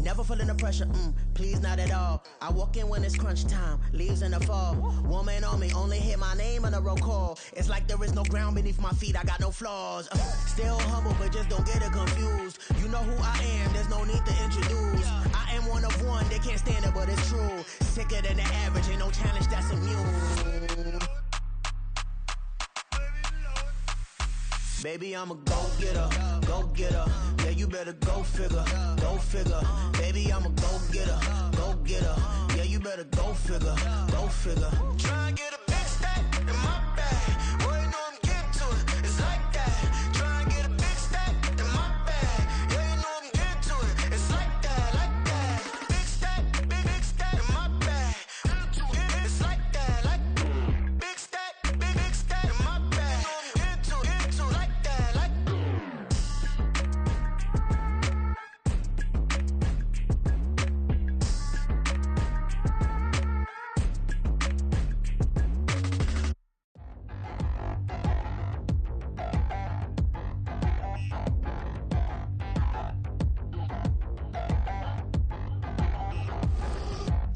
Never feeling the pressure, please not at all. I walk in when it's crunch time, leaves in the fall. Woman on me, only hit my name on a roll call. It's like there is no ground beneath my feet, I got no flaws. Still humble, but just don't get it confused. You know who I am, there's no need to introduce. I am one of one, they can't stand it, but it's true. Sicker than the average, ain't no challenge that's immune. Baby, I'm a go-getter, go-getter. Yeah, you better go figure, go figure. Baby, I'm a go-getter, go-getter. Yeah, you better go figure, go figure. Try and get a big stack in my bag. Boy, you know I'm getting to it, it's like that. Try and get a big stack in my bag. Yeah, you know I'm getting to it, it's like that, like that. Big stack in my bag. It's like that, like big stack in my bag. Into like that, like.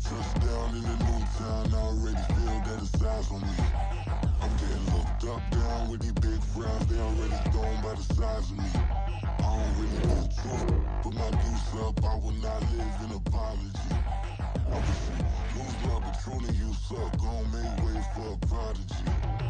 Touchdown in the new town, I already feel that it's eyes on me. I'm getting looked up, down with these big frowns, they already thrown by the size of me. I don't really know the truth, but my deuce up, I will not live in apology. Obviously, lose love, but truly you suck, gon' make way for a prodigy.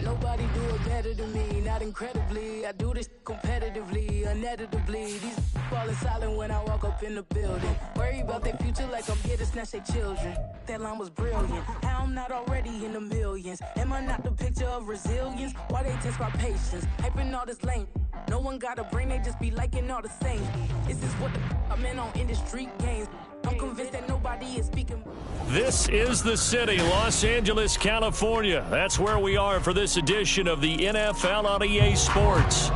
Nobody do it better than me, not incredibly. I do this competitively, uneditably. These falling silent when I walk up in the building. Worry about their future like I'm here to snatch their children. That line was brilliant. How I'm not already in the millions? Am I not the picture of resilience? Why they test my patience? Hyping all this lame. No one got a brain, they just be liking all the same. This is what the I'm in on industry games. I'm convinced that nobody is speaking. This is the city, Los Angeles, California. That's where we are for this edition of the NFL on EA Sports.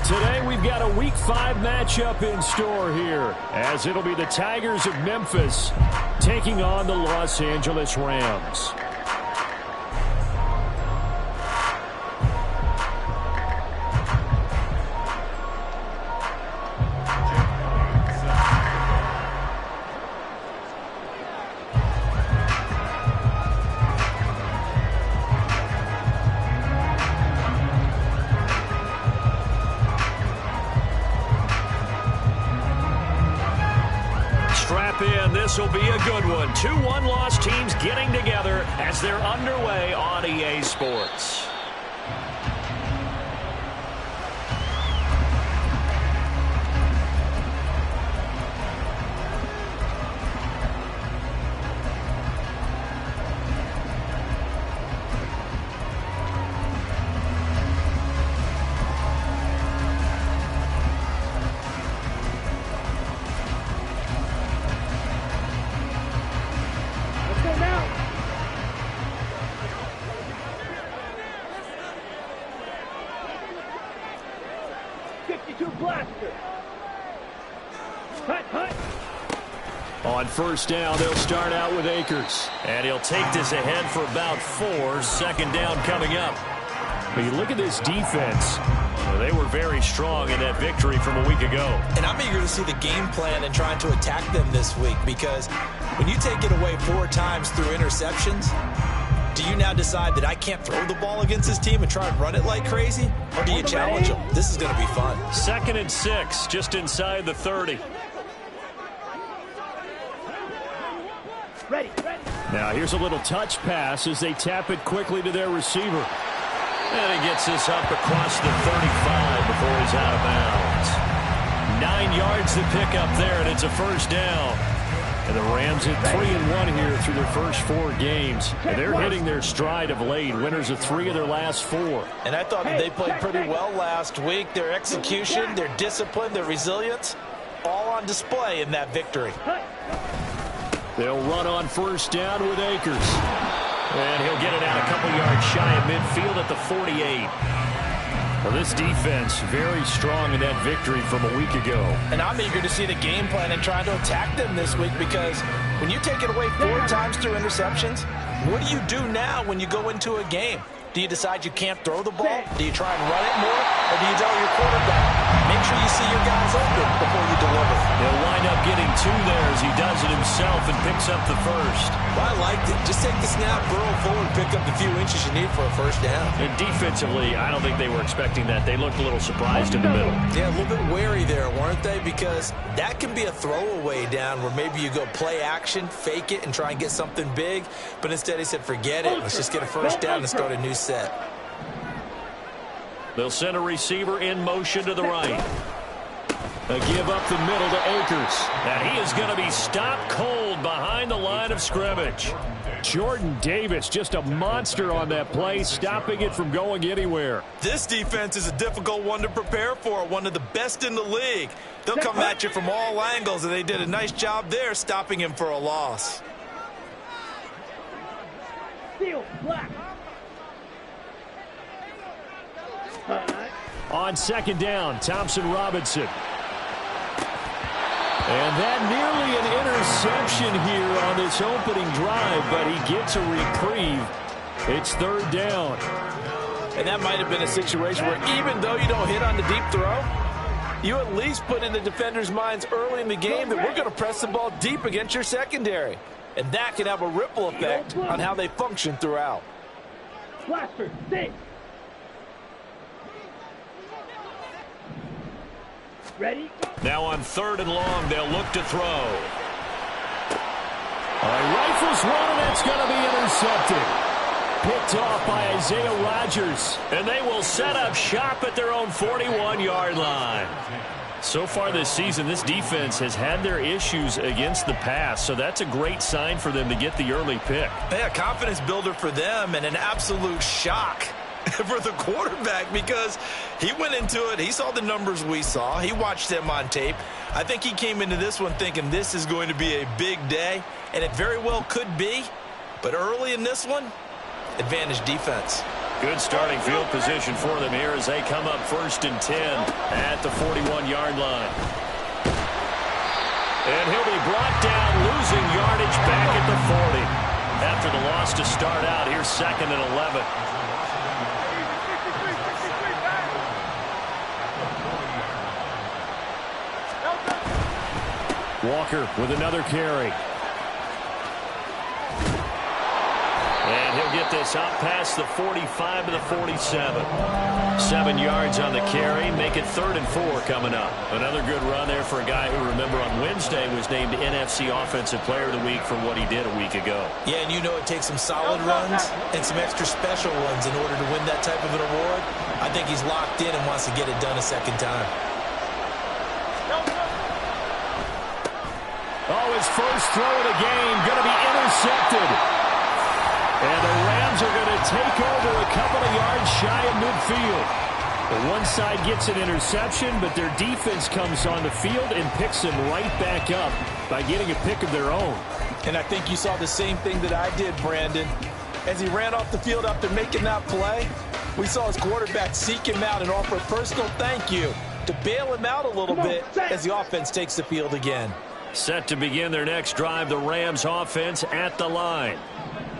Today we've got a Week 5 matchup in store here, as it'll be the Tigers of Memphis taking on the Los Angeles Rams. This will be a good one. 2 one-loss teams getting together as they're underway on EA Sports. On first down, they'll start out with Akers. And he'll take this ahead for about 4. Second down coming up. But you look at this defense. They were very strong in that victory from a week ago. And I'm eager to see the game plan and trying to attack them this week, because when you take it away 4 times through interceptions, do you now decide that I can't throw the ball against this team and try and run it like crazy? Or do you challenge them? This is going to be fun. 2nd and 6, just inside the 30. Ready. Now here's a little touch pass as they tap it quickly to their receiver. And he gets this up across the 35 before he's out of bounds. 9 yards to pick up there, and it's a first down. And the Rams hit 3-1 here through their first 4 games. And they're hitting their stride of late, winners of 3 of their last 4. And I thought that they played pretty well last week. Their execution, their discipline, their resilience, all on display in that victory. They'll run on first down with Akers. And he'll get it out a couple yards shy of midfield at the 48. Well, this defense very strong in that victory from a week ago. And I'm eager to see the game plan and trying to attack them this week, because when you take it away 4 times through interceptions, what do you do now when you go into a game? Do you decide you can't throw the ball? Do you try and run it more? Or do you tell your quarterback, make sure you see your guys open before you deliver? He'll wind up getting 2 there as he does it himself and picks up the first. Well, I liked it. Just take the snap, burrow forward, pick up the few inches you need for a first down. And defensively, I don't think they were expecting that. They looked a little surprised in the middle. Yeah, a little bit wary there, weren't they? Because that can be a throwaway down where maybe you go play action, fake it, and try and get something big. But instead he said, forget it. Let's just get a first down and start a new set. They'll send a receiver in motion to the right. A give up the middle to Akers. And he is going to be stopped cold behind the line of scrimmage. Jordan Davis, just a monster on that play, stopping it from going anywhere. This defense is a difficult one to prepare for, one of the best in the league. They'll come at you from all angles, and they did a nice job there stopping him for a loss. On second down, Thompson Robinson. And that nearly an interception here on this opening drive, but he gets a reprieve. It's third down. And that might have been a situation where even though you don't hit on the deep throw, you at least put in the defender's minds early in the game that we're going to press the ball deep against your secondary. And that can have a ripple effect on how they function throughout. Blaster, stay. Ready? Now on third and long, they'll look to throw. Rifles one, and that's going to be intercepted. Picked off by Isaiah Rodgers. And they will set up shop at their own 41-yard line. So far this season, this defense has had their issues against the pass, so that's a great sign for them to get the early pick. Yeah, confidence builder for them and an absolute shock for the quarterback because he went into it. He saw the numbers we saw. He watched them on tape. I think he came into this one thinking this is going to be a big day, and it very well could be. But early in this one, advantage defense. Good starting field position for them here as they come up 1st and 10 at the 41-yard line. And he'll be brought down, losing yardage back at the 40. After the loss to start out, here's 2nd and 11. Walker with another carry. And he'll get this out past the 45 to the 47. 7 yards on the carry. Make it 3rd and 4 coming up. Another good run there for a guy who, remember, on Wednesday was named NFC Offensive Player of the Week for what he did a week ago. Yeah, and you know it takes some solid runs and some extra special ones in order to win that type of an award. I think he's locked in and wants to get it done a second time. Oh, his first throw of the game going to be intercepted. And the Rams are going to take over a couple of yards shy of midfield. The one side gets an interception, but their defense comes on the field and picks them right back up by getting a pick of their own. And I think you saw the same thing that I did, Brandon. As he ran off the field after making that play, we saw his quarterback seek him out and offer a personal thank you to bail him out a little bit as the offense takes the field again. Set to begin their next drive, the Rams offense at the line.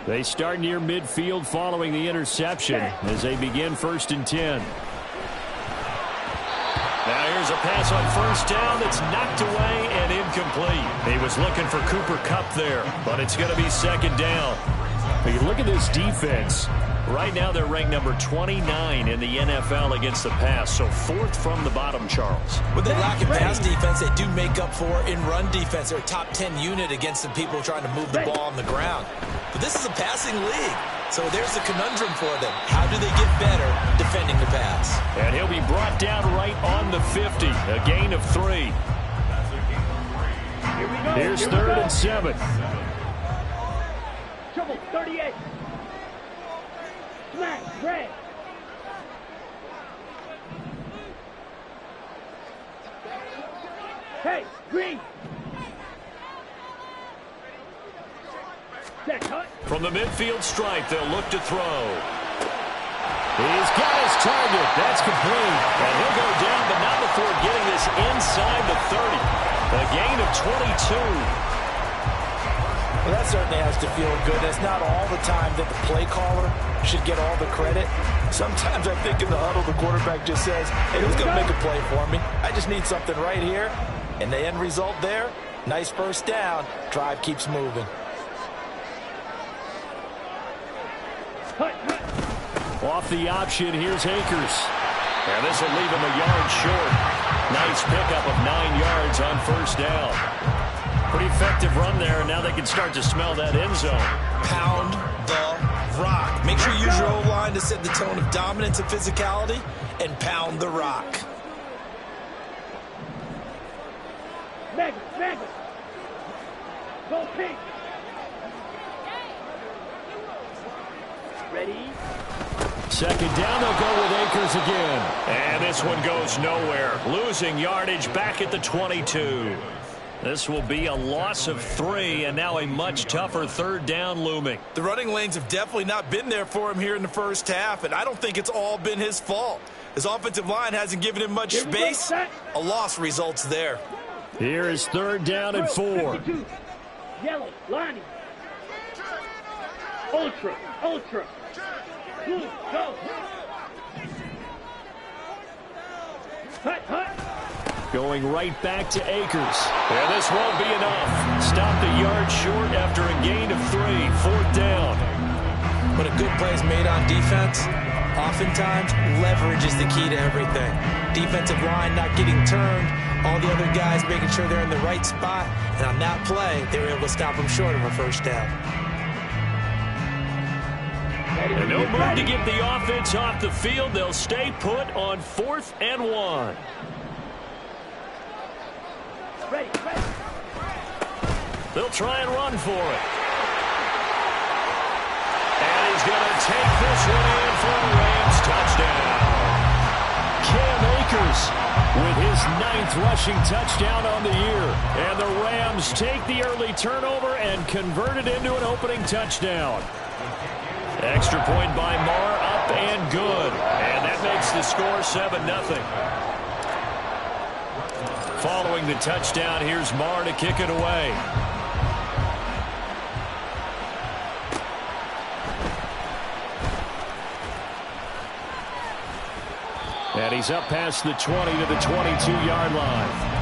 They start near midfield following the interception as they begin 1st and 10. Now here's a pass on 1st down that's knocked away and incomplete. He was looking for Cooper Kupp there, but it's going to be 2nd down. But you look at this defense. Right now they're ranked number 29 in the NFL against the pass, so 4th from the bottom, Charles. With the lack of pass defense, they do make up for in run defense. They're a top 10 unit against the people trying to move the ball on the ground. But this is a passing league, so there's a conundrum for them. How do they get better defending the pass? And he'll be brought down right on the 50, a gain of 3. Here's 3rd and 7. Trouble, 38. Smack, red. Hey, green. From the midfield stripe, they'll look to throw. He's got his target. That's complete. And he'll go down, but not before getting this inside the 30. A gain of 22. Well, that certainly has to feel good. It's not all the time that the play caller should get all the credit. Sometimes I think in the huddle, the quarterback just says, hey, who's going to make a play for me? I just need something right here. And the end result there, Nice first down. Drive keeps moving. Off the option, here's Akers. And this will leave him a yard short. Nice pickup of 9 yards on first down. Pretty effective run there, and now they can start to smell that end zone. Pound the rock. Make sure you use your O-line to set the tone of dominance and physicality, and pound the rock. Mega. Go pink. Ready? Second down, they'll go with Akers again. And this one goes nowhere. Losing yardage back at the 22. This will be a loss of 3, and now a much tougher third down looming. The running lanes have definitely not been there for him here in the first half, and I don't think it's all been his fault. His offensive line hasn't given him much space. A loss results there. Here is third down and 4. 52. Yellow, Lonnie. Ultra. Blue, go. Hut. Going right back to Akers. And this won't be enough. Stopped a yard short after a gain of 3. Fourth down. When a good play is made on defense, oftentimes leverage is the key to everything. Defensive line not getting turned, all the other guys making sure they're in the right spot, and on that play, they were able to stop them short of a first down. And no move to get the offense off the field. They'll stay put on 4th and 1. Ready. They'll try and run for it. And he's going to take this one in for a Rams touchdown. Cam Akers with his 9th rushing touchdown on the year. And the Rams take the early turnover and convert it into an opening touchdown. Extra point by Marr, up and good. And that makes the score 7-0. Following the touchdown, here's Marr to kick it away. And he's up past the 20 to the 22-yard line.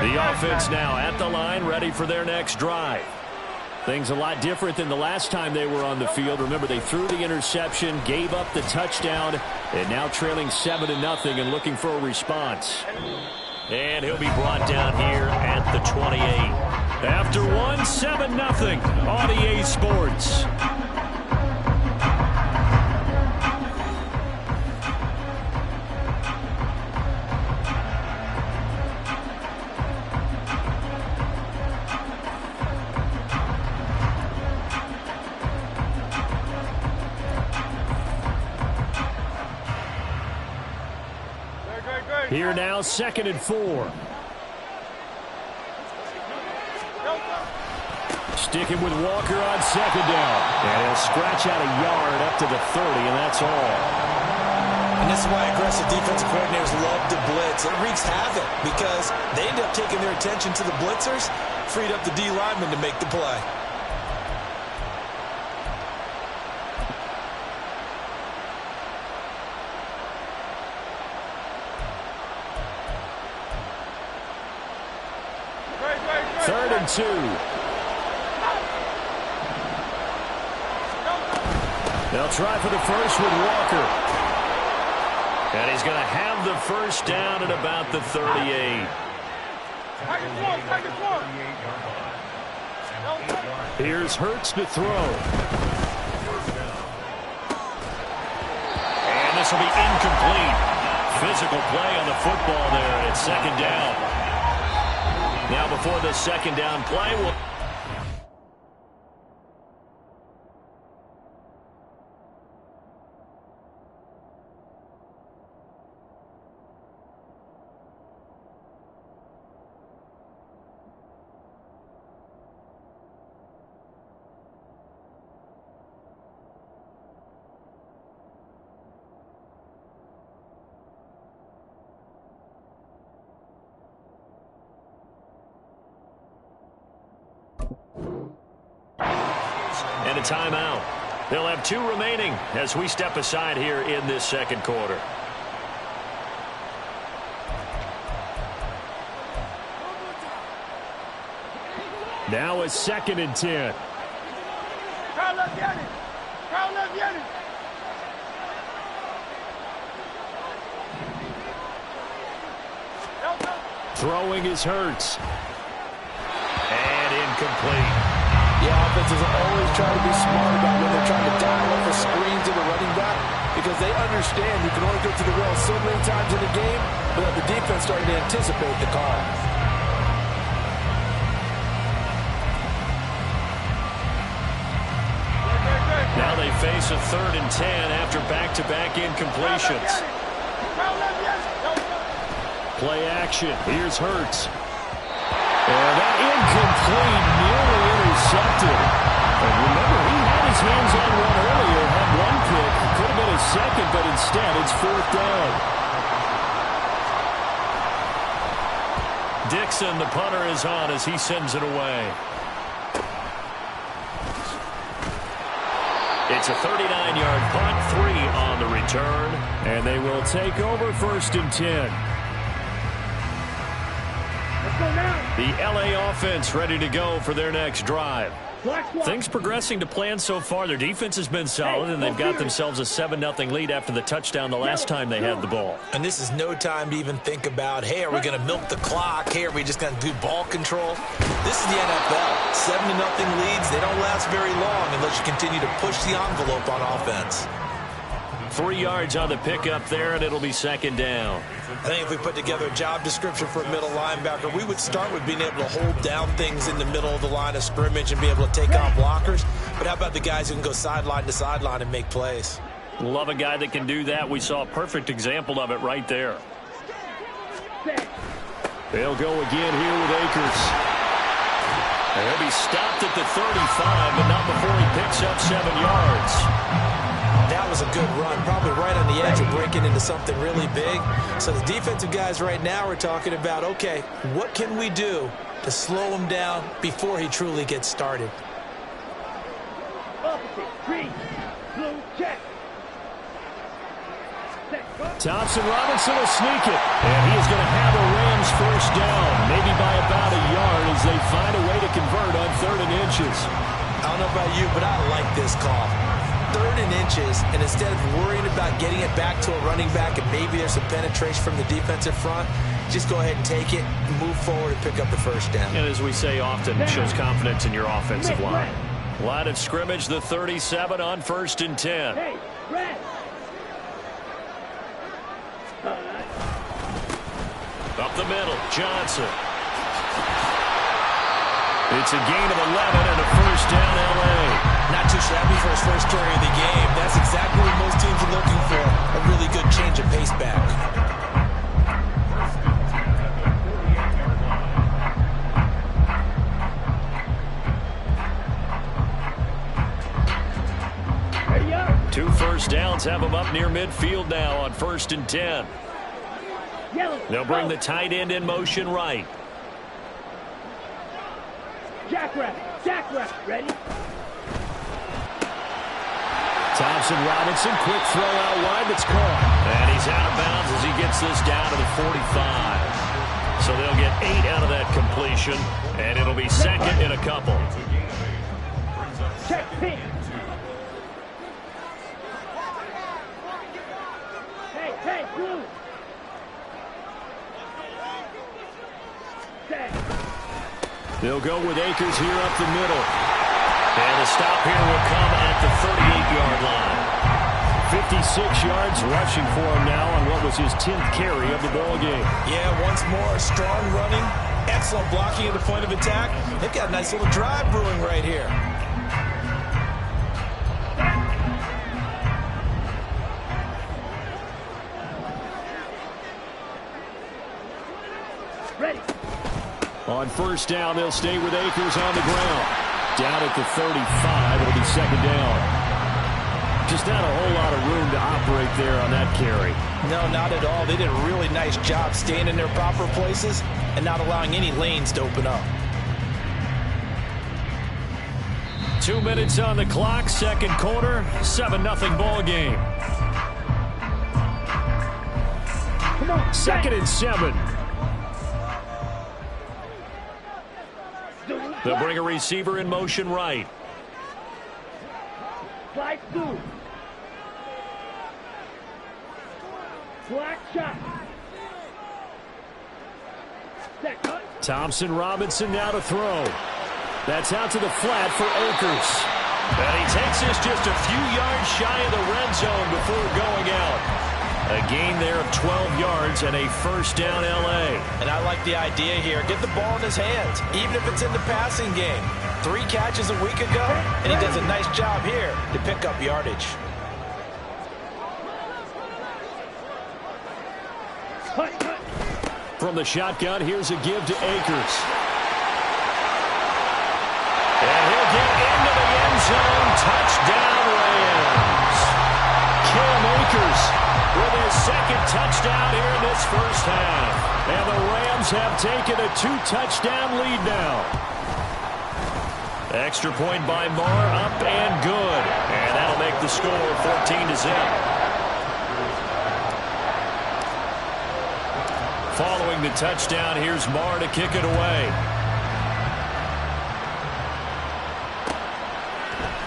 The offense now at the line, ready for their next drive. Things a lot different than the last time they were on the field. Remember, they threw the interception, gave up the touchdown, and now trailing 7-0 and looking for a response. And he'll be brought down here at the 28. After 7-0 on EA Sports. Here now, 2nd and 4. Sticking with Walker on 2nd down. And he'll scratch out a yard up to the 30, and that's all. And this is why aggressive defensive coordinators love to blitz. It wreaks havoc because they end up taking their attention to the blitzers, freed up the D lineman to make the play. Third and 2. They'll try for the first with Walker. And he's going to have the first down at about the 38. Here's Hurts to throw. And this will be incomplete. Physical play on the football there, and it's 2nd down. Now before the 2nd down play, And a timeout. They'll have 2 remaining as we step aside here in this second quarter. Now a 2nd and 10. Throwing is Hurts. And incomplete. Yeah, offenses are always trying to be smart about when they're trying to dial up a screen to the running back because they understand you can only go to the rail so many times in a game without the defense starting to anticipate the call. Now they face a 3rd and 10 after back-to-back incompletions. Play action. Here's Hurts. And that incomplete, nearly intercepted. And remember, he had his hands on one earlier, had 1 pick. Could have been a 2nd, but instead it's 4th down. Dixon, the punter, is on as he sends it away. It's a 39-yard punt, 3 on the return, and they will take over 1st and 10. The LA offense ready to go for their next drive. Things progressing to plan so far. Their defense has been solid, and they've got themselves a 7-0 lead after the touchdown the last time they had the ball. And this is no time to even think about, hey, are we going to milk the clock? Hey, are we just going to do ball control? This is the NFL. 7-0 leads, they don't last very long unless you continue to push the envelope on offense. 3 yards on the pickup there, and it'll be 2nd down. I think if we put together a job description for a middle linebacker, we would start with being able to hold down things in the middle of the line of scrimmage and be able to take on blockers. But how about the guys who can go sideline to sideline and make plays? Love a guy that can do that. We saw a perfect example of it right there. They'll go again here with Akers. And he'll be stopped at the 35, but not before he picks up 7 yards. That was a good run, probably right on the edge of breaking into something really big. So the defensive guys right now are talking about, okay, what can we do to slow him down before he truly gets started? Thompson Robinson will sneak it, and he is going to have a Rams 1st down, maybe by about a yard as they find a way to convert on 3rd and inches. I don't know about you, but I like this call. 3rd and inches, and instead of worrying about getting it back to a running back and maybe there's some penetration from the defensive front, just go ahead and take it, move forward, and pick up the 1st down. And as we say often, it shows confidence in your offensive line. Line of scrimmage, the 37 on 1st and 10. Hey, Red. Up the middle, Johnson. It's a gain of 11 and a 1st down, L.A. Not too shabby for his first carry of the game. That's exactly what most teams are looking for. A really good change of pace back. Ready up. 2 first downs have them up near midfield now on 1st and 10. Yellow. They'll bring the tight end in motion right. Jackrabbit. Ready? Thompson Robinson, quick throw out wide that's caught. And he's out of bounds as he gets this down to the 45. So they'll get 8 out of that completion, and it'll be 2nd in a couple. Check pin. Hey, blue. They'll go with Akers here up the middle. And the stop here will come at the 38-yard line. 56 yards rushing for him now on what was his 10th carry of the ball game. Yeah, once more, strong running, excellent blocking at the point of attack. They've got a nice little drive brewing right here. Ready. On 1st down, they'll stay with Akers on the ground. Down at the 35, it'll be 2nd down. Just not a whole lot of room to operate there on that carry. No, not at all. They did a really nice job staying in their proper places and not allowing any lanes to open up. 2 minutes on the clock, second quarter, 7-0 ball game. Come on. 2nd and 7. They'll bring a receiver in motion right. Slide through. Black shot. Set cut. Thompson Robinson now to throw. That's out to the flat for Akers. And he takes this just a few yards shy of the red zone before going out. A gain there of 12 yards and a first down L.A. And I like the idea here. Get the ball in his hands, even if it's in the passing game. 3 catches a week ago, and he does a nice job here to pick up yardage. From the shotgun, here's a give to Akers. And he'll get into the end zone. Touchdown, Rams. Cam Akers with his second touchdown here in this first half. And the Rams have taken a 2-touchdown lead now. Extra point by Marr, up and good. And that'll make the score 14-0. Following the touchdown, here's Marr to kick it away.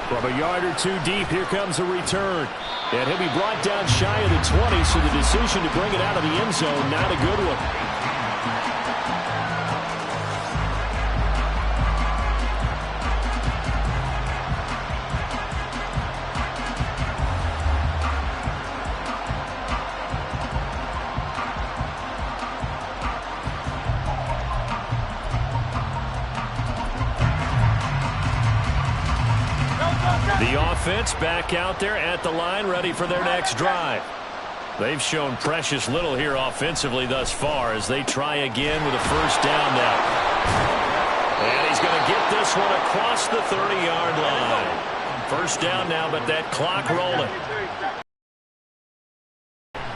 From a yard or 2 deep, here comes a return. And he'll be brought down shy of the 20, so the decision to bring it out of the end zone, not a good one. The offense back out there at the line, ready for their next drive. They've shown precious little here offensively thus far as they try again with a first down now. And he's going to get this one across the 30-yard line. First down now, but that clock rolling.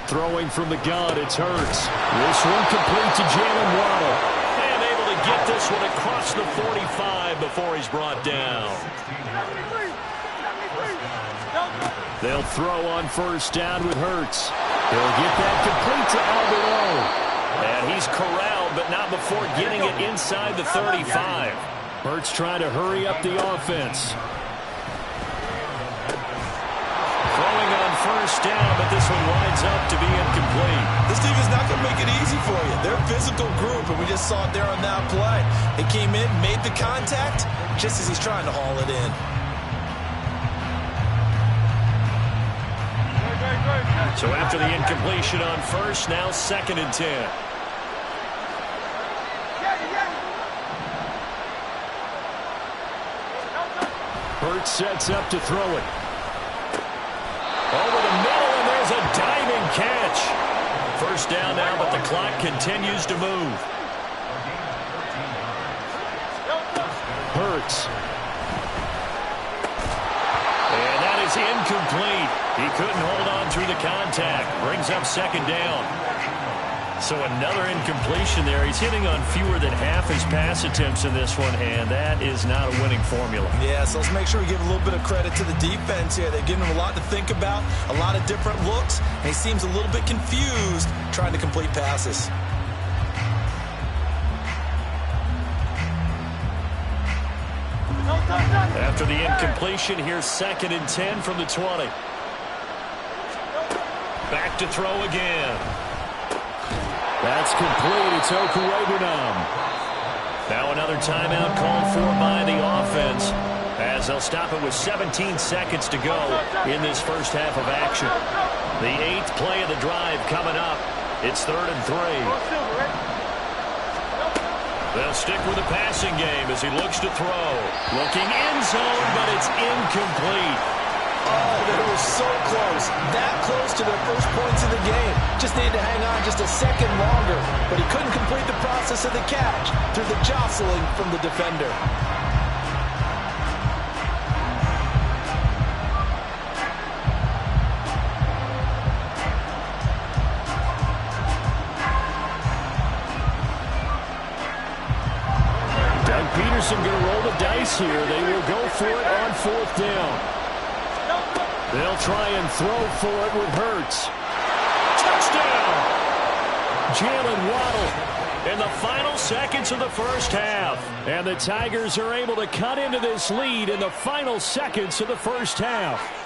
Throwing from the gun, it's Hurts. This one complete to Jalen Waddle. And able to get this one across the 45 before he's brought down. They'll throw on first down with Hurts. He'll get that complete to Albert O. And he's corralled, but not before getting it inside the 35. Hurts trying to hurry up the offense. Throwing on first down, but this one winds up to be incomplete. This team is not going to make it easy for you. They're a physical group, and we just saw it there on that play. They came in, made the contact, just as he's trying to haul it in. So after the incompletion on first, now 2nd and 10. Hurts sets up to throw it. Over the middle, and there's a diving catch. First down now, but the clock continues to move. Hurts. And that is incomplete. He couldn't hold on through the contact. Brings up 2nd down. So another incompletion there. He's hitting on fewer than half his pass attempts in this one, and that is not a winning formula. Yeah, so let's make sure we give a little bit of credit to the defense here. They've given him a lot to think about, a lot of different looks, and he seems a little bit confused trying to complete passes. After the incompletion, here's 2nd and 10 from the 20. Back to throw again. That's complete. It's Okurebunom. Now another timeout called for by the offense as they'll stop it with 17 seconds to go in this first half of action. The 8th play of the drive coming up. It's 3rd and 3. They'll stick with the passing game as he looks to throw. Looking end zone, but it's incomplete. Oh, they were so close. That close to their first points of the game. Just needed to hang on just a second longer. But he couldn't complete the process of the catch through the jostling from the defender. Peterson going to roll the dice pass here. They will go for it on 4th down. They'll try and throw for it with Hurts. Touchdown! Jalen Waddle in the final seconds of the first half. And the Tigers are able to cut into this lead in the final seconds of the first half.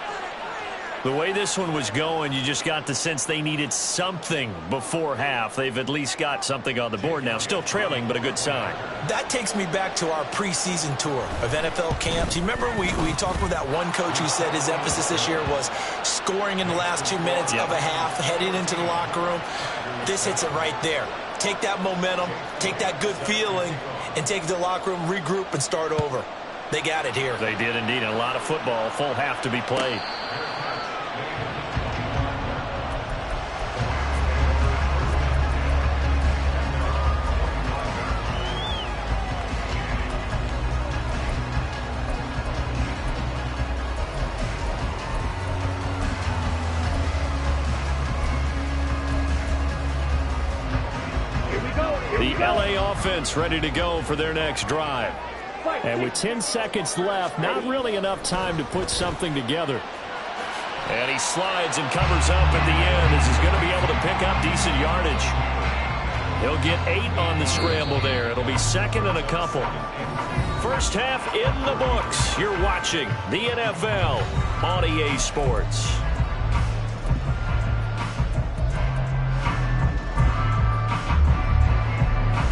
The way this one was going, you just got the sense they needed something before half. They've at least got something on the board now. Still trailing, but a good sign. That takes me back to our preseason tour of NFL camps. You remember we talked with that one coach who said his emphasis this year was scoring in the last 2 minutes of a half, heading into the locker room. This hits it right there. Take that momentum, take that good feeling, and take it to the locker room, regroup, and start over. They got it here. They did indeed. A lot of football, full half to be played. The LA offense ready to go for their next drive. And with 10 seconds left, not really enough time to put something together. And he slides and covers up at the end as he's going to be able to pick up decent yardage. He'll get 8 on the scramble there. It'll be 2nd and a couple. First half in the books. You're watching the NFL on EA Sports.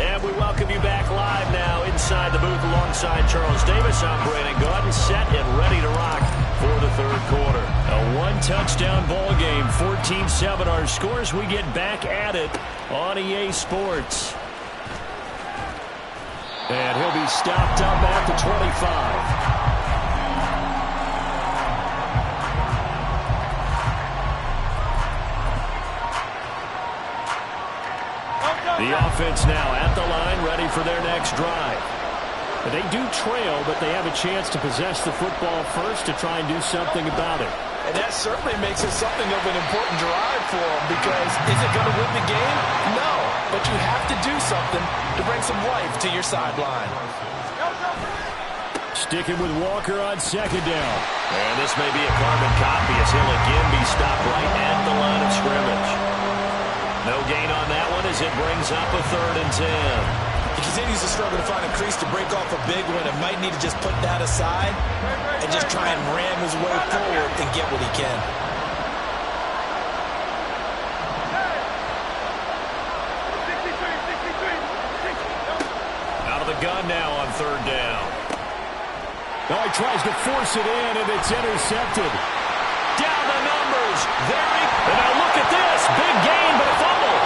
And we welcome you back live now inside the booth alongside Charles Davis. I'm Brandon Gaudin, set and ready to rock for the third quarter. A one-touchdown ball game, 14-7 our scores. We get back at it on EA Sports. And he'll be stopped up at the 25. The offense now at the line, ready for their next drive. They do trail, but they have a chance to possess the football first to try and do something about it. And that certainly makes it something of an important drive for them, because is it going to win the game? No, but you have to do something to bring some life to your sideline. Sticking with Walker on 2nd down. And this may be a carbon copy as he'll again be stopped right at the line of scrimmage. No gain on that one as it brings up a 3rd and 10. He continues to struggle to find a crease to break off a big one and might need to just put that aside and just try and ram his way forward and get what he can. Out of the gun now on 3rd down. Now he tries to force it in, and it's intercepted. Down the numbers. And now look at this. Big gain, but a fumble.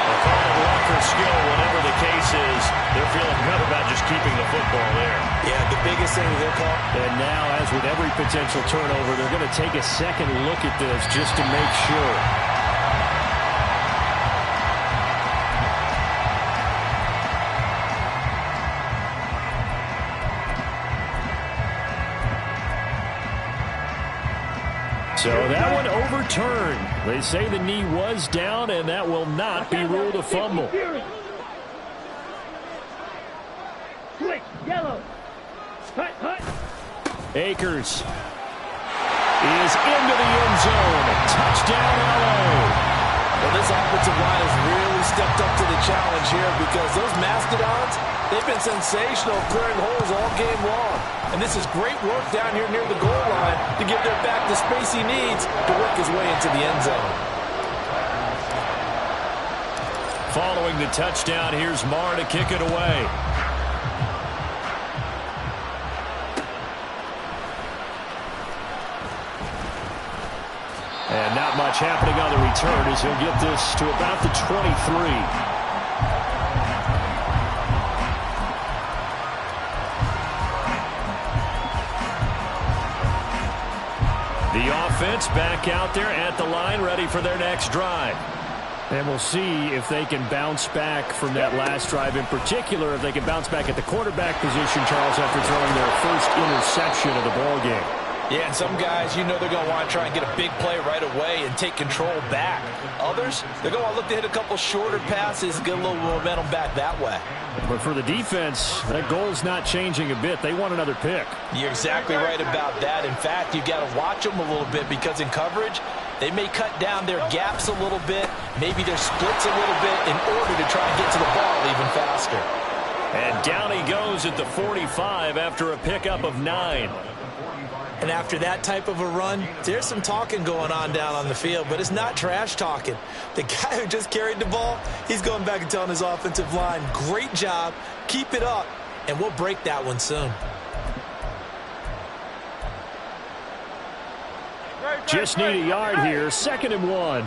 A call of Walker's skill, whatever the case is. They're feeling good about just keeping the football there. Yeah, the biggest thing they'll call. And now, as with every potential turnover, they're going to take a second look at this just to make sure. So that one overturned. They say the knee was down, and that will not be ruled a fumble. Switch, yellow. Hut, hut. Akers is into the end zone. Touchdown, LA. Well, this offensive line has really stepped up to the challenge here, because those Mastodons, they've been sensational clearing holes all game long. And this is great work down here near the goal line to give their back the space he needs to work his way into the end zone. Following the touchdown, here's Marr to kick it away. And not much happening on the return as he'll get this to about the 23. The offense back out there at the line, ready for their next drive. And we'll see if they can bounce back from that last drive. In particular, if they can bounce back at the quarterback position, Charles, after throwing their first interception of the ballgame. Yeah, and some guys, they're going to want to try and get a big play right away and take control back. Others, they're going to want to look to hit a couple shorter passes, get a little momentum back that way. But for the defense, that goal's not changing a bit. They want another pick. You're exactly right about that. In fact, you've got to watch them a little bit because in coverage, they may cut down their gaps a little bit, maybe their splits a little bit in order to try and get to the ball even faster. And down he goes at the 45 after a pickup of 9. And after that type of a run, there's some talking going on down on the field, but it's not trash talking. The guy who just carried the ball, he's going back and telling his offensive line, great job, keep it up, and we'll break that one soon. Just need a yard here, 2nd and 1.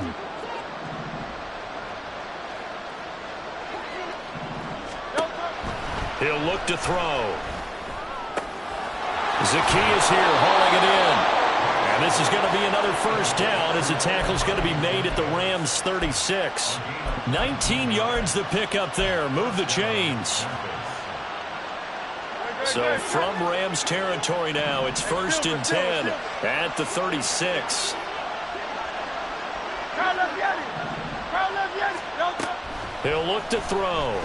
He'll look to throw. Zaccheaus here hauling it in. And this is going to be another first down as the tackle's going to be made at the Rams' 36. 19 yards the pickup there. Move the chains. So from Rams territory now, it's 1st and 10 at the 36. He'll look to throw.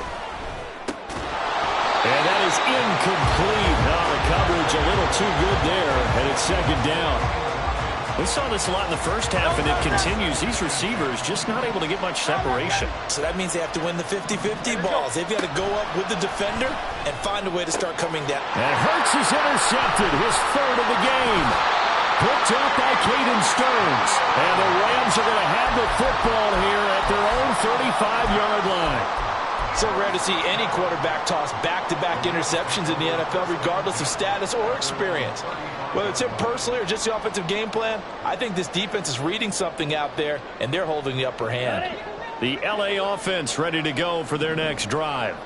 And that is incomplete. Now the coverage a little too good there, and it's 2nd down. We saw this a lot in the first half, and it continues. These receivers just not able to get much separation. So that means they have to win the 50-50 balls. They've got to go up with the defender and find a way to start coming down. And Hurts is intercepted, his 3rd of the game. Picked up by Caden Stearns. And the Rams are going to have the football here at their own 35-yard line. So rare to see any quarterback toss back-to-back interceptions in the NFL, regardless of status or experience. Whether it's him personally or just the offensive game plan, I think this defense is reading something out there, and they're holding the upper hand. The LA offense ready to go for their next drive.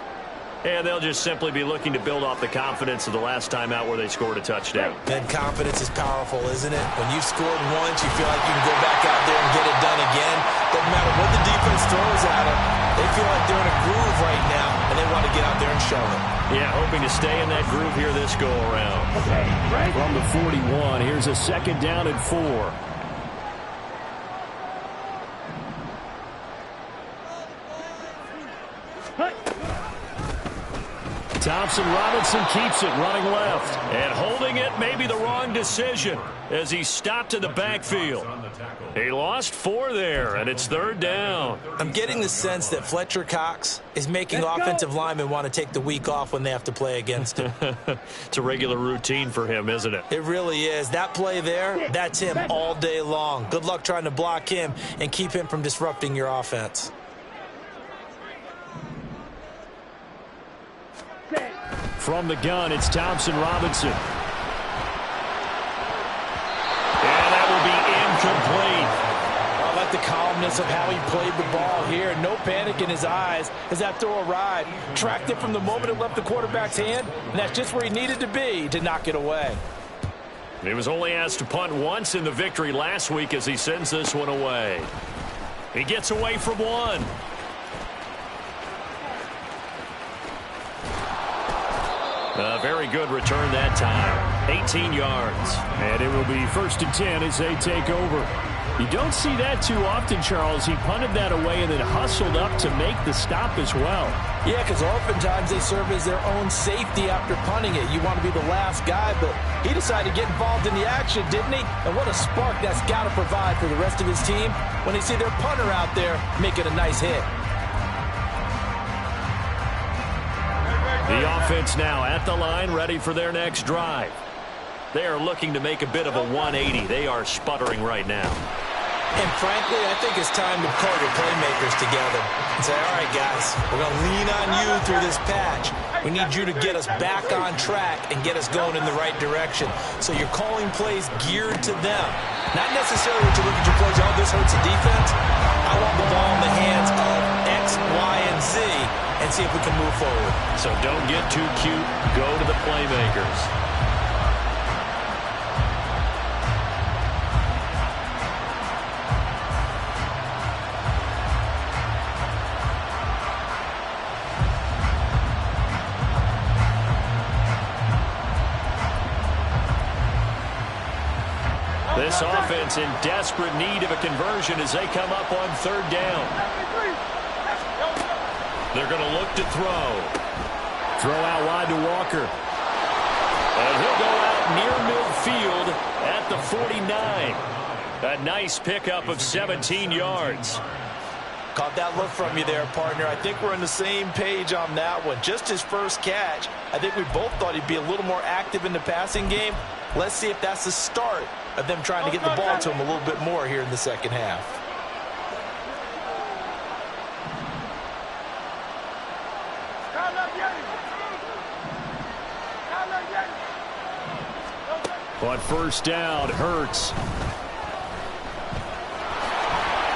And they'll just simply be looking to build off the confidence of the last time out where they scored a touchdown. And confidence is powerful, isn't it? When you've scored once, you feel like you can go back out there and get it done again. Doesn't matter what the defense throws at them. They feel like they're in a groove right now, and they want to get out there and show it. Yeah, hoping to stay in that groove here this go-around. From the 41, here's a 2nd down and 4. Thompson-Robinson keeps it running left. And holding it may be the wrong decision as he stopped in the backfield. He lost 4 there, and it's 3rd down. I'm getting the sense that Fletcher Cox is making offensive linemen want to take the week off when they have to play against him. It's a regular routine for him, isn't it? It really is. That play there, that's him all day long. Good luck trying to block him and keep him from disrupting your offense. From the gun, it's Thompson-Robinson. And that will be incomplete. I like the calmness of how he played the ball here. No panic in his eyes as that throw arrived. Tracked it from the moment it left the quarterback's hand, and that's just where he needed to be to knock it away. He was only asked to punt once in the victory last week as he sends this one away. He gets away from 1. A very good return that time. 18 yards. And it will be 1st and 10 as they take over. You don't see that too often, Charles. He punted that away and then hustled up to make the stop as well. Yeah, because oftentimes they serve as their own safety after punting it. You want to be the last guy, but he decided to get involved in the action, didn't he? And what a spark that's got to provide for the rest of his team when they see their punter out there making a nice hit. The offense now at the line, ready for their next drive. They are looking to make a bit of a 180. They are sputtering right now. And frankly, I think it's time to call your playmakers together and say, all right, guys, we're going to lean on you through this patch. We need you to get us back on track and get us going in the right direction. So you're calling plays geared to them. Not necessarily to look at your plays, oh, this hurts the defense. I want the ball in the hands of X, Y, and Z and see if we can move forward. So don't get too cute. Go to the playmakers. offense in desperate need of a conversion as they come up on third down. They're going to look to throw. Throw out wide to Walker. And he'll go out near midfield at the 49. A nice pickup of 17 yards. Caught that look from you there, partner. I think we're on the same page on that one. Just his first catch, I think we both thought he'd be a little more active in the passing game. Let's see if that's the start of them trying to get the ball to him a little bit more here in the second half. On first down, Hurts.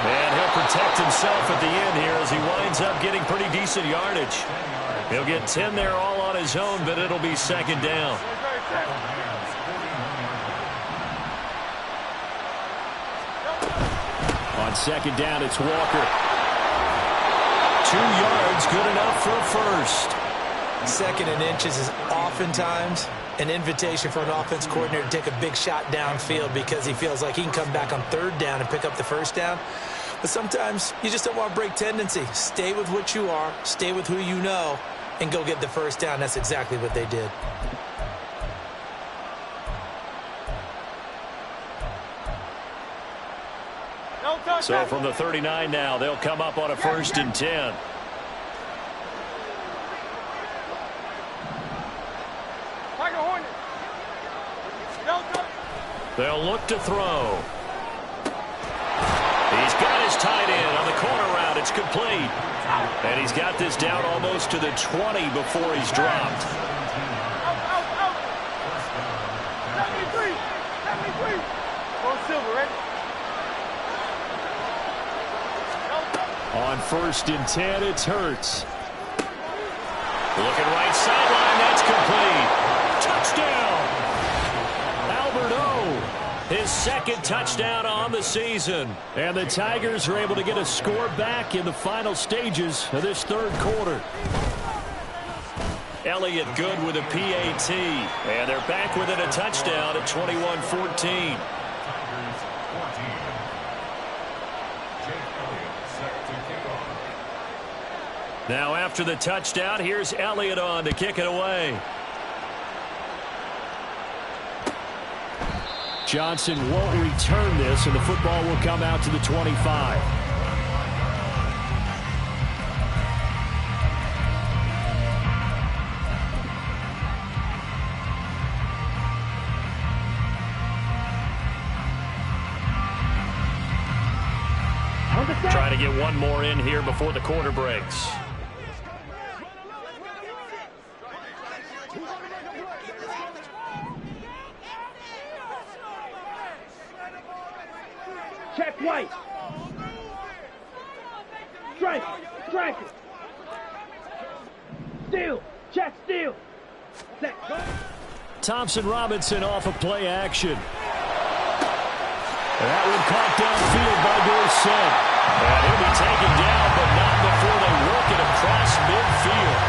And he'll protect himself at the end here as he winds up getting pretty decent yardage. He'll get 10 there all on his own, but it'll be second down. On second down, it's Walker. 2 yards, good enough for a first. Second and inches is oftentimes an invitation for an offense coordinator to take a big shot downfield because he feels like he can come back on third down and pick up the first down. But sometimes you just don't want to break tendency. Stay with what you are, stay with who you know, and go get the first down. That's exactly what they did. So from the 39 now, they'll come up on a first and 10. They'll look to throw. He's got his tight end on the corner route. It's complete. And he's got this down almost to the 20 before he's dropped. 73. On silver, ready? On first and 10, it's Hurts. Looking right sideline. That's complete. Touchdown. Albert O, his second touchdown on the season. And the Tigers are able to get a score back in the final stages of this third quarter. Elliott good with a PAT. And they're back within a touchdown at 21-14. Now after the touchdown, here's Elliott on to kick it away. Johnson won't return this, and the football will come out to the 25. Trying to get one more in here before the quarter breaks. Check white. Strike it. Steal. Check steal. Set. Thompson Robinson off of play action. That one caught downfield by Dorsett. And he'll be taken down, but not before they work it across midfield.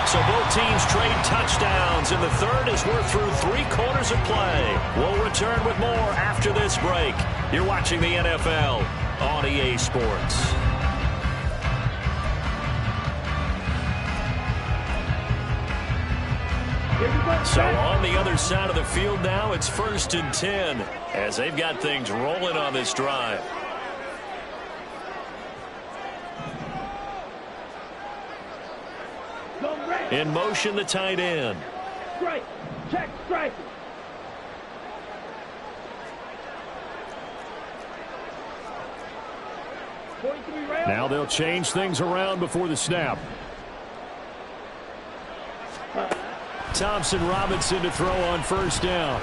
So both teams trade touchdowns, and the third as we're through 3 quarters of play. We'll return with more after this break. You're watching the NFL on EA Sports. So on the other side of the field now, it's first and 10 as they've got things rolling on this drive. In motion, the tight end. Strike. Check strike. Now they'll change things around before the snap. Thompson Robinson to throw on first down.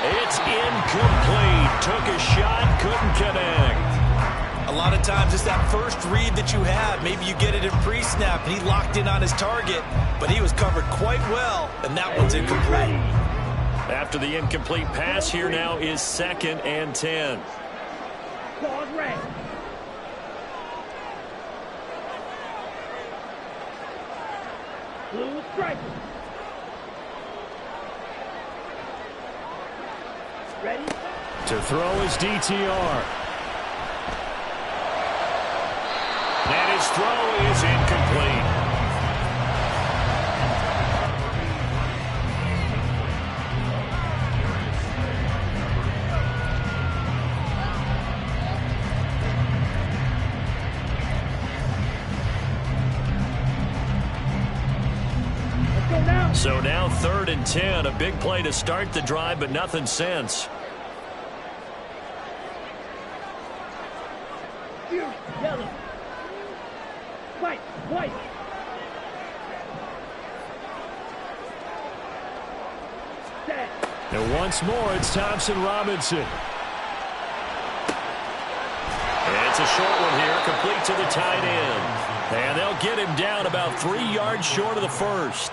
It's incomplete. Took a shot, couldn't connect. A lot of times it's that first read that you have. Maybe you get it in pre-snap, and he locked in on his target, but he was covered quite well, and that one's incomplete. After the incomplete pass, here now is second and 10. Claws red. Blue striker. To throw his DTR. And his throw is incomplete. So now 3rd and 10. A big play to start the drive, but nothing since. Yellow. White. White. Set. And once more, it's Thompson Robinson. And it's a short one here, complete to the tight end. And they'll get him down about 3 yards short of the first.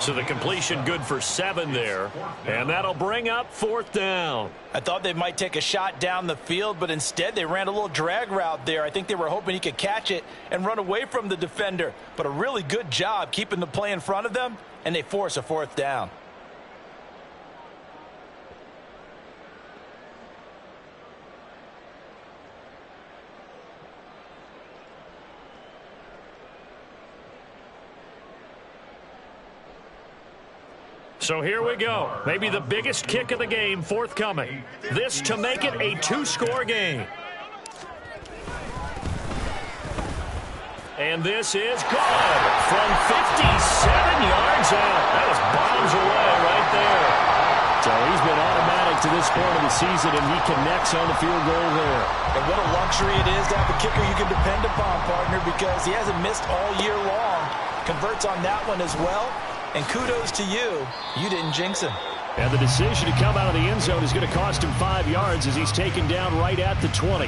So the completion good for 7 there. And that'll bring up 4th down. I thought they might take a shot down the field, but instead they ran a little drag route there. I think they were hoping he could catch it and run away from the defender. But a really good job keeping the play in front of them, and they force a 4th down. So here we go. Maybe the biggest kick of the game forthcoming. This to make it a 2-score game. And this is good from 57 yards out. That was bombs away right there. So he's been automatic to this point of the season, and he connects on the field goal there. And what a luxury it is to have a kicker you can depend upon, partner, because he hasn't missed all year long. Converts on that one as well. And kudos to you. You didn't jinx him. And the decision to come out of the end zone is going to cost him 5 yards as he's taken down right at the 20.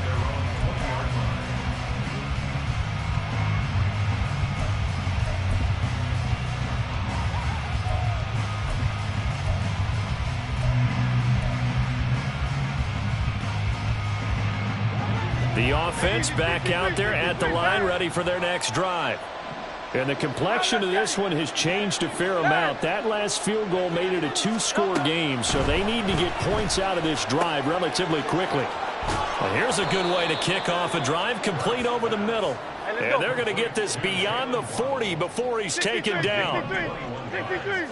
The offense back out there at the line, ready for their next drive. And the complexion of this one has changed a fair amount. That last field goal made it a 2-score game, so they need to get points out of this drive relatively quickly. Well, here's a good way to kick off a drive, complete over the middle. And they're going to get this beyond the 40 before he's taken down. 63.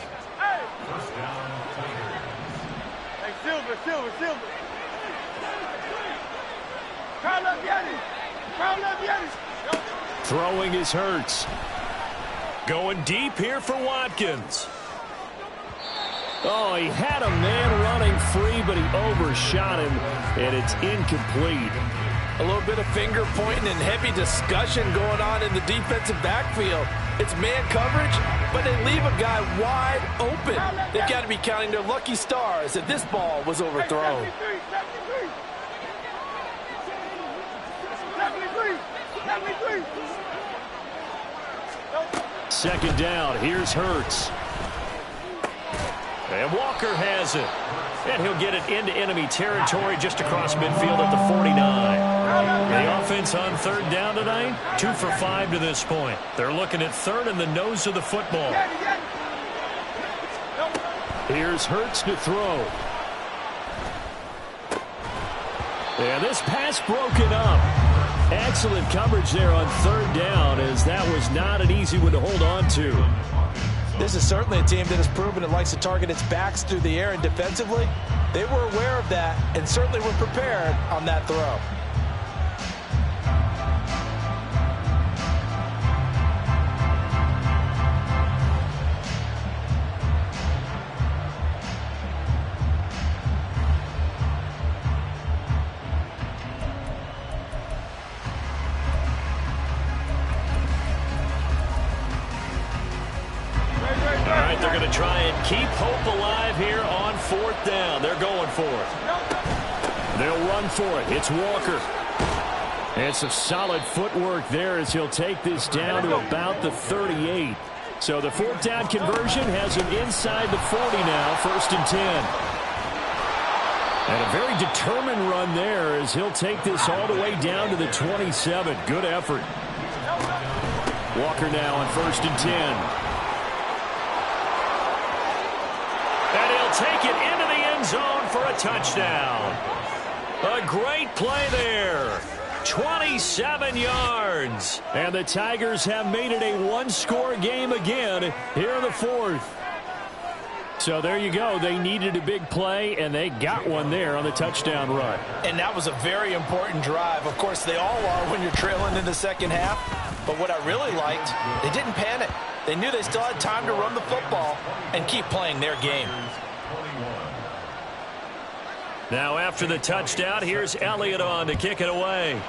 Hey, Silver. Carl up, Yannis. Throwing is Hurts. Going deep here for Watkins. Oh, he had a man running free, but he overshot him, and it's incomplete. A little bit of finger pointing and heavy discussion going on in the defensive backfield. It's man coverage, but they leave a guy wide open. They've got to be counting their lucky stars that this ball was overthrown. 73. Second down, here's Hurts. And Walker has it. And he'll get it into enemy territory just across midfield at the 49. The offense on 3rd down tonight, 2 for 5 to this point. They're looking at 3rd in the nose of the football. Here's Hurts to throw. And this pass broken up. Excellent coverage there on 3rd down, as that was not an easy one to hold on to. This is certainly a team that has proven it likes to target its backs through the air, and defensively, they were aware of that and certainly were prepared on that throw. They're going to try and keep hope alive here on 4th down. They're going for it. They'll run for it. It's Walker. And some solid footwork there as he'll take this down to about the 38. So the 4th down conversion has him inside the 40 now, 1st and 10. And a very determined run there as he'll take this all the way down to the 27. Good effort. Walker now on 1st and 10. And he'll take it into the end zone for a touchdown. A great play there. 27 yards. And the Tigers have made it a one-score game again here in the fourth. So there you go. They needed a big play, and they got one there on the touchdown run. And that was a very important drive. Of course, they all are when you're trailing in the second half. But what I really liked, they didn't panic. They knew they still had time to run the football and keep playing their game. Now after the touchdown, here's Elliott on to kick it away.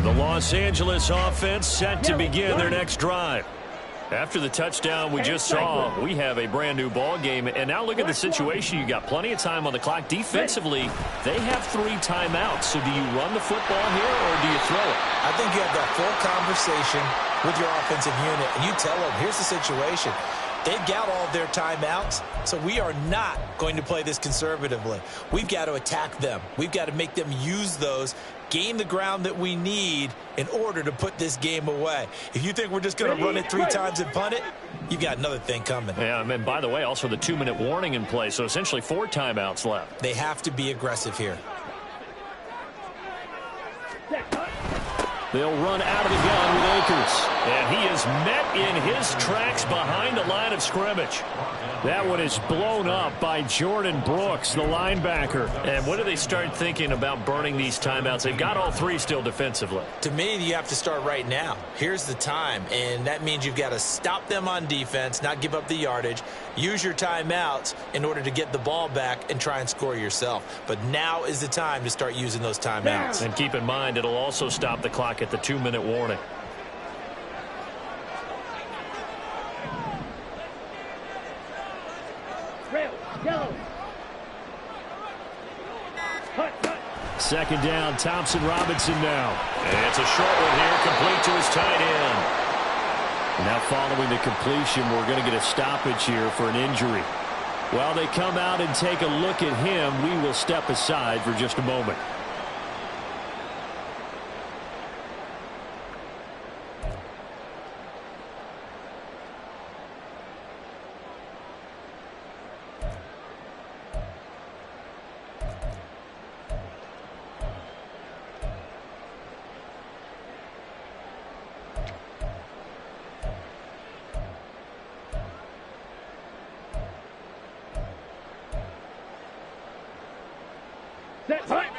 The Los Angeles offense set to begin their next drive. After the touchdown we just saw, we have a brand new ball game. And now look at the situation. You got plenty of time on the clock. Defensively, they have 3 timeouts. So do you run the football here or do you throw it? I think you have that full conversation with your offensive unit, and you tell them, here's the situation. They've got all of their timeouts, so we are not going to play this conservatively. We've got to attack them. We've got to make them use those, gain the ground that we need in order to put this game away. If you think we're just going to run it 3 times and punt it, you've got another thing coming. Yeah, and by the way, also the 2-minute warning in play, so essentially 4 timeouts left. They have to be aggressive here. They'll run out of the gun with Akers. And he is met in his tracks behind the line of scrimmage. That one is blown up by Jordan Brooks, the linebacker. And when do they start thinking about burning these timeouts? They've got all 3 still defensively. To me, you have to start right now. Here's the time, and that means you've got to stop them on defense, not give up the yardage, use your timeouts in order to get the ball back and try and score yourself. But now is the time to start using those timeouts. And keep in mind, it'll also stop the clock at the 2-minute warning. Second down, Thompson Robinson now. And it's a short one here, complete to his tight end. Now following the completion, we're going to get a stoppage here for an injury. While they come out and take a look at him, we will step aside for just a moment.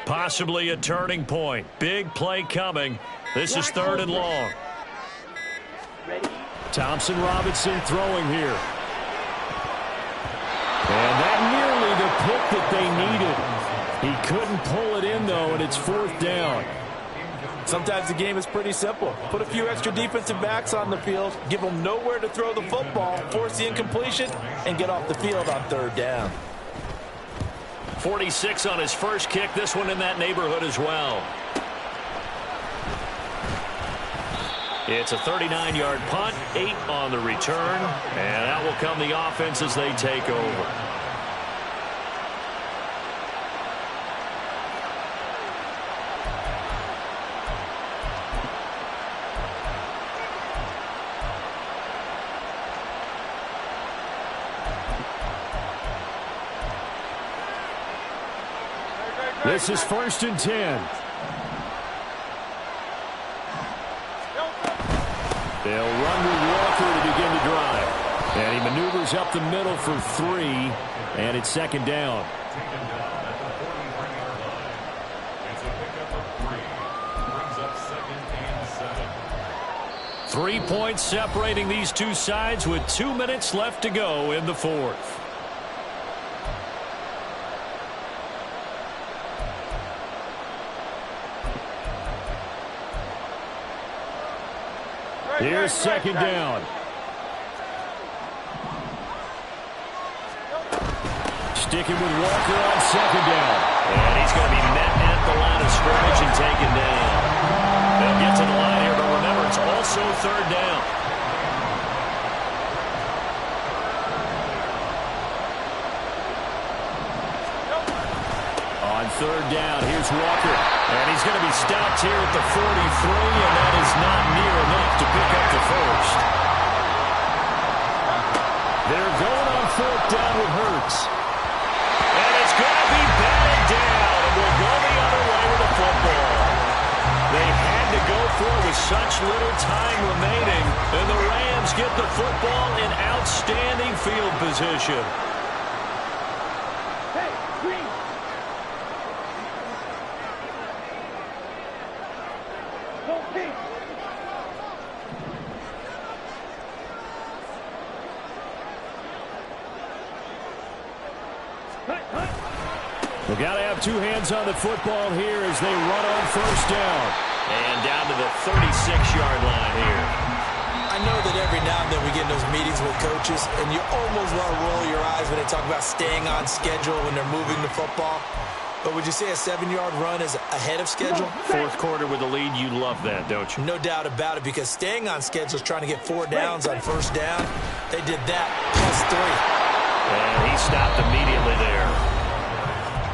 Possibly a turning point. Big play coming. This is 3rd and long. Thompson Robinson throwing here. And that nearly the pick that they needed. He couldn't pull it in, though, and it's 4th down. Sometimes the game is pretty simple. Put a few extra defensive backs on the field, give them nowhere to throw the football, force the incompletion, and get off the field on 3rd down. 46 on his first kick. This one in that neighborhood as well. It's a 39-yard punt, 8 on the return, and that will come the offense as they take over. This is 1st and 10. They'll run with Walker to begin the drive. And he maneuvers up the middle for 3, and it's 2nd down. Three points separating these two sides with 2 minutes left to go in the 4th. Here's 2nd down. Sticking with Walker on 2nd down. And he's going to be met at the line of scrimmage and taken down. third down. Here's Walker. And he's going to be stopped here at the 43, and that is not near enough to pick up the first. They're going on fourth down with Hurts. And it's going to be batted down, and we'll go the other way with the football. They had to go for it with such little time remaining, and the Rams get the football in outstanding field position. Hey, green. Go pink. They got to have two hands on the football here as they run on first down. And down to the 36-yard line here. I know that every now and then we get in those meetings with coaches, and you almost want to roll your eyes when they talk about staying on schedule when they're moving the football. But would you say a 7-yard run is ahead of schedule? Fourth quarter with a lead, you love that, don't you? No doubt about it, because staying on schedule is trying to get 4 downs on first down. They did that, +3. And he stopped immediately there.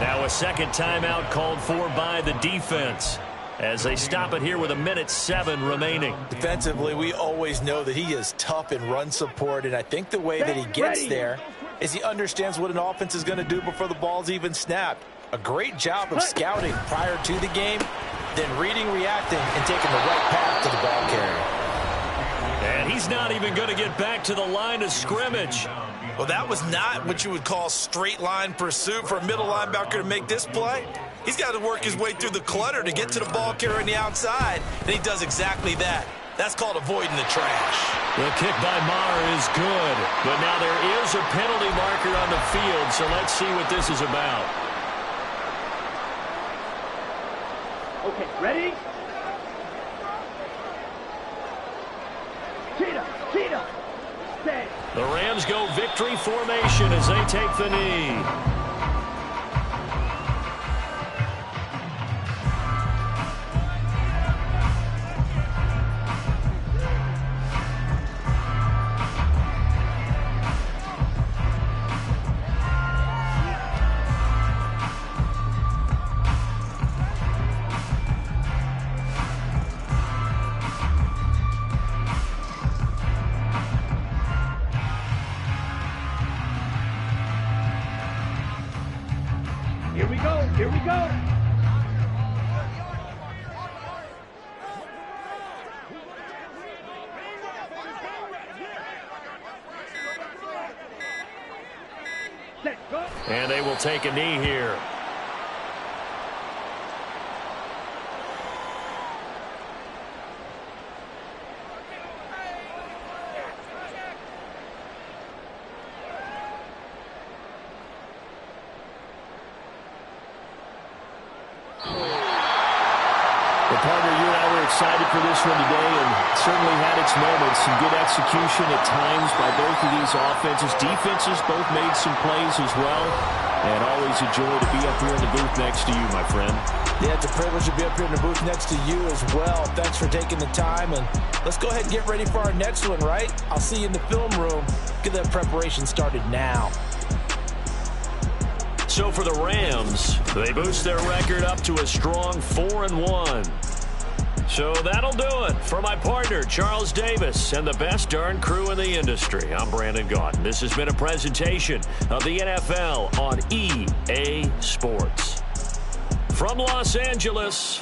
Now a second timeout called for by the defense as they stop it here with 1:07 remaining. Defensively, we always know that he is tough in run support, and I think the way that he gets there is he understands what an offense is going to do before the ball's even snapped. A great job of scouting prior to the game, then reading, reacting, and taking the right path to the ball carrier. And he's not even going to get back to the line of scrimmage. Well, that was not what you would call straight line pursuit for a middle linebacker to make this play. He's got to work his way through the clutter to get to the ball carrier on the outside, and he does exactly that. That's called avoiding the trash. The kick by Maher is good, but now there is a penalty marker on the field, so let's see what this is about. Okay, ready? Cheetah, cheetah. Stay. The Rams go victory formation as they take the knee. Here we go, here we go. Let's go. And they will take a knee here. Partner, you and I were excited for this one today, and certainly had its moments. Some good execution at times by both of these offenses. Defenses both made some plays as well. And always a joy to be up here in the booth next to you, my friend. Yeah, it's a privilege to be up here in the booth next to you as well. Thanks for taking the time, and let's go ahead and get ready for our next one, right? I'll see you in the film room. Get that preparation started now. So for the Rams, they boost their record up to a strong 4-1. So that'll do it. For my partner, Charles Davis, and the best darn crew in the industry, I'm Brandon Gaudin. This has been a presentation of the NFL on EA Sports. From Los Angeles.